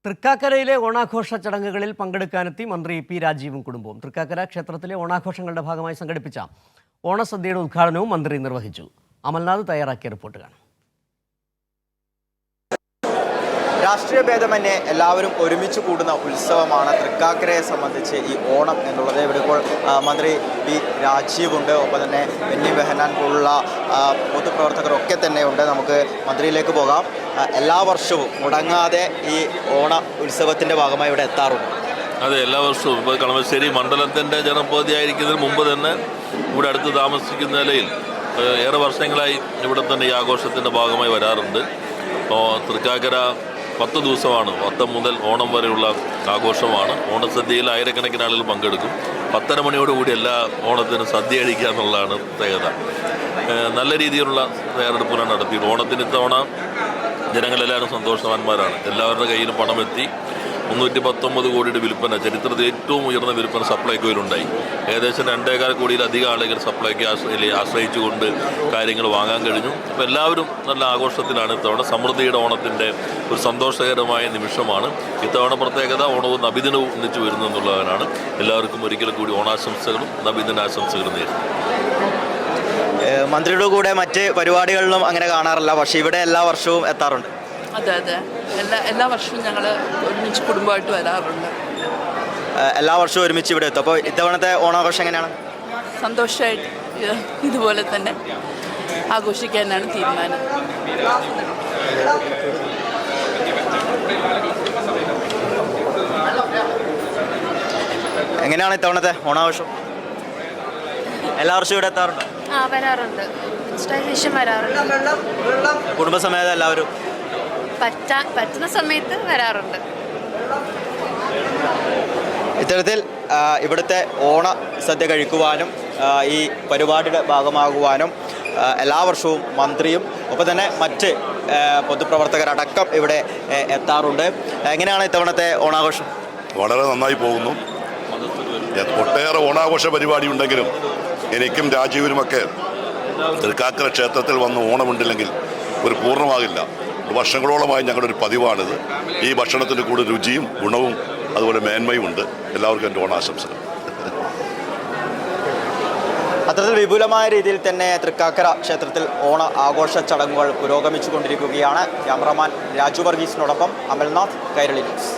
തൃക്കാക്കരയിലെ ഓണാഘോഷ ചടങ്ങുകളിൽ പങ്കെടുക്കാനെത്തി മന്ത്രി പി രാജീവും കുടുംബവും. തൃക്കാക്കര ക്ഷേത്രത്തിലെ ഓണാഘോഷങ്ങളുടെ ഭാഗമായി സംഘടിപ്പിച്ച ഓണസദ്യയുടെ ഉദ്ഘാടനവും മന്ത്രി നിർവഹിച്ചു. അമൽനാഥ് തയ്യാറാക്കിയ റിപ്പോർട്ട് കാണാം. രാഷ്ട്രീയ ഭേദമന്യേ എല്ലാവരും ഒരുമിച്ച് കൂടുന്ന ഉത്സവമാണ് തൃക്കാക്കരയെ സംബന്ധിച്ച് ഈ ഓണം എന്നുള്ളത്. ഇവിടെ ഇപ്പോൾ മന്ത്രി പി രാജീവുണ്ട്, ഒപ്പം തന്നെ ബെന്നി ബെഹനാൻ പോലുള്ള പൊതുപ്രവർത്തകരൊക്കെ തന്നെ ഉണ്ട്. നമുക്ക് മന്ത്രിയിലേക്ക് പോകാം. എല്ലാ വർഷവും മുടങ്ങാതെ ഈ ഓണ ഉത്സവത്തിൻ്റെ ഭാഗമായി ഇവിടെ എത്താറുണ്ട്. അതെ, എല്ലാ വർഷവും ഇപ്പോൾ കളമശ്ശേരി മണ്ഡലത്തിൻ്റെ ജനപ്രതിനിധിയായിരിക്കുന്നതിന് മുമ്പ് തന്നെ ഇവിടെ അടുത്ത് താമസിക്കുന്ന നിലയിൽ ഏറെ വർഷങ്ങളായി ഇവിടെ തന്നെ ഈ ആഘോഷത്തിൻ്റെ ഭാഗമായി വരാറുണ്ട്. അപ്പോൾ തൃക്കാക്കര 10 ദിവസമാണ്, 10 മുതൽ ഓണം വരെയുള്ള ആഘോഷമാണ്. ഓണസദ്യയിൽ ആയിരക്കണക്കിന് ആളുകൾ പങ്കെടുക്കും. 10:30 മണിയോടുകൂടി എല്ലാ ഓണത്തിനും സദ്യ കഴിക്കുക എന്നുള്ളതാണ് പ്രത്യേകത. നല്ല രീതിയിലുള്ള തയ്യാറെടുപ്പുകൾ നടത്തി. ഓണത്തിന് ഇത്തവണ ജനങ്ങളെല്ലാവരും സന്തോഷവാന്മാരാണ്. എല്ലാവരുടെ കയ്യിലും പണമെത്തി. 319 കോടിയുടെ വിൽപ്പന, ചരിത്രത്തിൽ ഏറ്റവും ഉയർന്ന വിൽപ്പന സപ്ലൈകോയിലുണ്ടായി. ഏകദേശം 2.25 കോടിയിലധികം ആളുകൾ സപ്ലൈകോ ആശ്രയിച്ചുകൊണ്ട് കാര്യങ്ങൾ വാങ്ങാൻ കഴിഞ്ഞു. അപ്പോൾ എല്ലാവരും നല്ല ആഘോഷത്തിലാണ്. ഇത്തവണ സമൃദ്ധിയുടെ ഓണത്തിൻ്റെ ഒരു സന്തോഷകരമായ നിമിഷമാണ്. ഇത്തവണ പ്രത്യേകത ഓണവും നബിദിനവും ഒന്നിച്ചു വരുന്നു എന്നുള്ളതിനാണ്. എല്ലാവർക്കും ഒരിക്കൽ കൂടി ഓണാശംസകളും നബിദിനാശംസകളും നേരുന്നു. മന്ത്രിയുടെ കൂടെ മറ്റ് പരിപാടികളിലും അങ്ങനെ കാണാറില്ല, പക്ഷേ ഇവിടെ എല്ലാ വർഷവും എത്താറുണ്ട്. അതെ, എല്ലാ വർഷവും ഞങ്ങൾ ഒരുമിച്ച് കുടുംബമായിട്ട് വരാറുണ്ട്. എല്ലാ വർഷവും ഒരുമിച്ച് ഇവിടെ എത്തും. അപ്പോൾ ഇത്തവണത്തെ ഓണാഘോഷം എങ്ങനെയാണ്? സന്തോഷമായിട്ട് ഇതുപോലെ തന്നെ ആഘോഷിക്കാനാണ് തീരുമാനം. എങ്ങനെയാണ് ഇത്തവണത്തെ ഓണാഘോഷം? എല്ലാ വർഷവും ഇവിടെ എത്താറുണ്ട്. വരാറുണ്ട്. വരാറുണ്ട്. കുടുംബസമേതം എല്ലാവരും പറ്റുന്ന സമയത്ത് വരാറുണ്ട്. ഇത്തരത്തിൽ ഇവിടുത്തെ ഓണ സദ്യ കഴിക്കുവാനും ഈ പരിപാടിയുടെ ഭാഗമാകുവാനും എല്ലാ വർഷവും മന്ത്രിയും ഒപ്പം തന്നെ മറ്റ് പൊതുപ്രവർത്തകരടക്കം ഇവിടെ എത്താറുണ്ട്. എങ്ങനെയാണ് ഇത്തവണത്തെ ഓണാഘോഷം? വളരെ നന്നായി പോകുന്നു. ഒട്ടേറെ ഓണാഘോഷ പരിപാടി ഉണ്ടെങ്കിലും എനിക്കും രാജീവിനുമൊക്കെ തൃക്കാക്കര ക്ഷേത്രത്തിൽ വന്ന് ഓണമുണ്ടില്ലെങ്കിൽ ഒരു പൂർണ്ണമാകില്ല. വർഷങ്ങളോളമായി ഞങ്ങളുടെ ഒരു പതിവാണിത്. ഈ ഭക്ഷണത്തിന് കൂടെ രുചിയും ഗുണവും അതുപോലെ മേന്മയും ഉണ്ട്. എല്ലാവർക്കും എൻ്റെ ഓണാശംസകൾ. അത്തരത്തിൽ വിപുലമായ രീതിയിൽ തന്നെ തൃക്കാക്കര ക്ഷേത്രത്തിൽ ഓണ ആഘോഷ ചടങ്ങുകൾ പുരോഗമിച്ചു കൊണ്ടിരിക്കുകയാണ്. ക്യാമറമാൻ രാജു വർഗീസിനോടൊപ്പം അമൽനാഥ്, കൈരളി ന്യൂസ്.